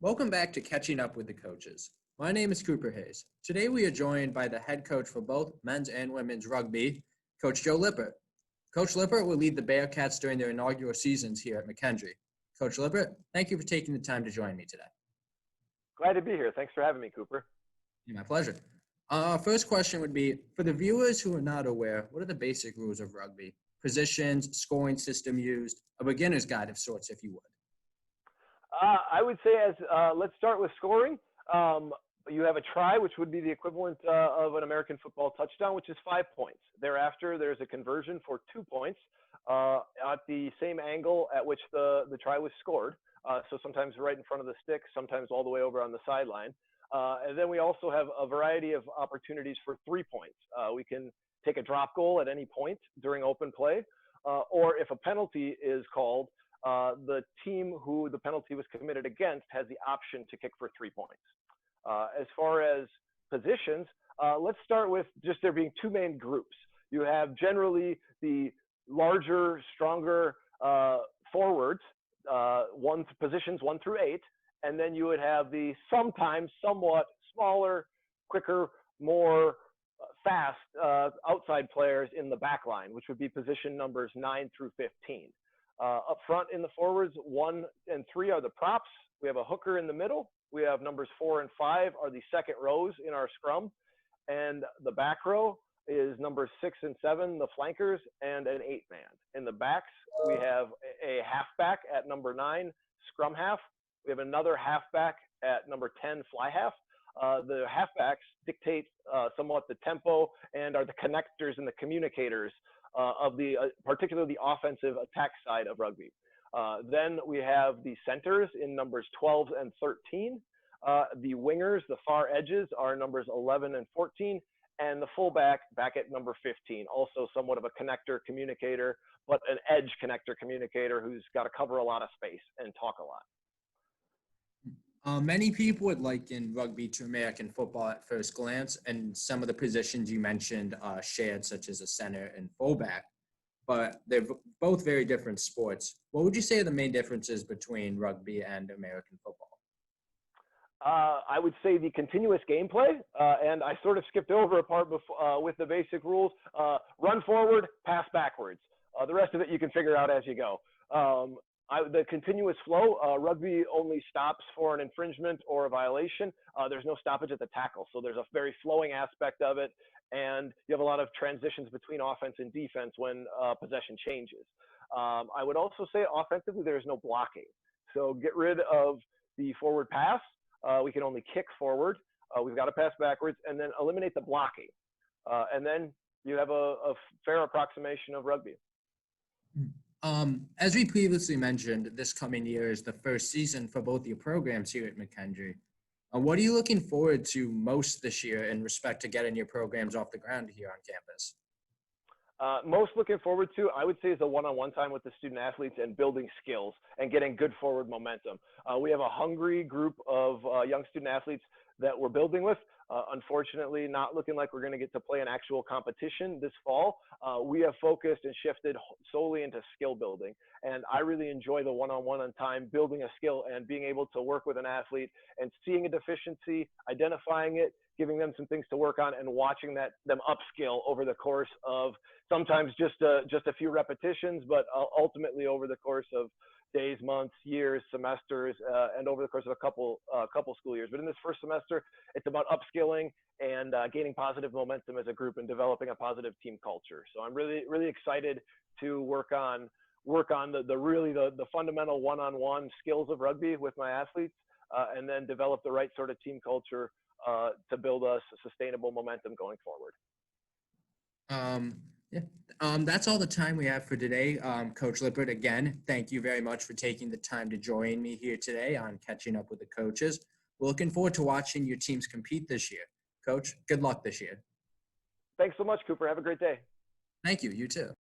Welcome back to Catching Up with the Coaches. My name is Cooper Hayes. Today we are joined by the head coach for both men's and women's rugby, Coach Joe Lippert. Coach Lippert will lead the Bearcats during their inaugural seasons here at McKendree. Coach Lippert, thank you for taking the time to join me today. Glad to be here. Thanks for having me, Cooper. My pleasure. First question would be, for the viewers who are not aware, what are the basic rules of rugby? Positions, scoring system used, a beginner's guide of sorts, if you would. I would say let's start with scoring. You have a try, which would be the equivalent of an American football touchdown, which is 5 points. Thereafter, there's a conversion for 2 points at the same angle at which the try was scored. So sometimes right in front of the stick, sometimes all the way over on the sideline. And then we also have a variety of opportunities for 3 points. We can take a drop goal at any point during open play, or if a penalty is called, the team who the penalty was committed against has the option to kick for 3 points. As far as positions, let's start with just there being two main groups. You have generally the larger, stronger forwards, positions 1 through 8, and then you would have the sometimes somewhat smaller, quicker, more fast outside players in the back line, which would be position numbers 9 through 15. Up front in the forwards, 1 and 3 are the props. We have a hooker in the middle. We have numbers 4 and 5 are the second rows in our scrum. And the back row is numbers 6 and 7, the flankers, and an 8-man. In the backs, we have a halfback at number 9, scrum half. We have another halfback at number 10, fly half. The halfbacks dictate somewhat the tempo and are the connectors and the communicators of particularly the offensive attack side of rugby. Then we have the centers in numbers 12 and 13. The wingers, the far edges, are numbers 11 and 14. And the fullback back at number 15, also somewhat of a connector communicator, but an edge connector communicator who's got to cover a lot of space and talk a lot. Many people would liken rugby to American football at first glance, and some of the positions you mentioned shared, such as a center and fullback, but they're both very different sports. What would you say are the main differences between rugby and American football? I would say the continuous gameplay, and I sort of skipped over a part before, with the basic rules. Run forward, pass backwards. The rest of it you can figure out as you go. The continuous flow, rugby only stops for an infringement or a violation. There's no stoppage at the tackle, so there's a very flowing aspect of it, and you have a lot of transitions between offense and defense when possession changes. I would also say offensively there's no blocking, so get rid of the forward pass. We can only kick forward. We've got to pass backwards, and then eliminate the blocking, and then you have a fair approximation of rugby. As we previously mentioned, this coming year is the first season for both your programs here at McKendree. What are you looking forward to most this year in respect to getting your programs off the ground here on campus? Most looking forward to, I would say, is the one-on-one time with the student athletes and building skills and getting good forward momentum. We have a hungry group of young student athletes that we're building with. Unfortunately, not looking like we're going to get to play an actual competition this fall. We have focused and shifted solely into skill building. And I really enjoy the one-on-one time, building a skill and being able to work with an athlete and seeing a deficiency, identifying it, giving them some things to work on, and watching them upskill over the course of sometimes just a few repetitions, but ultimately over the course of days, months, years, semesters, and over the course of a couple school years. But in this first semester, it's about upskilling and gaining positive momentum as a group and developing a positive team culture. So I'm really, really excited to work on the fundamental one-on-one skills of rugby with my athletes, and then develop the right sort of team culture to build us a sustainable momentum going forward. That's all the time we have for today. Coach Lippert, again, thank you very much for taking the time to join me here today on Catching Up with the Coaches. We're looking forward to watching your teams compete this year. Coach, good luck this year. Thanks so much, Cooper. Have a great day. Thank you. You too.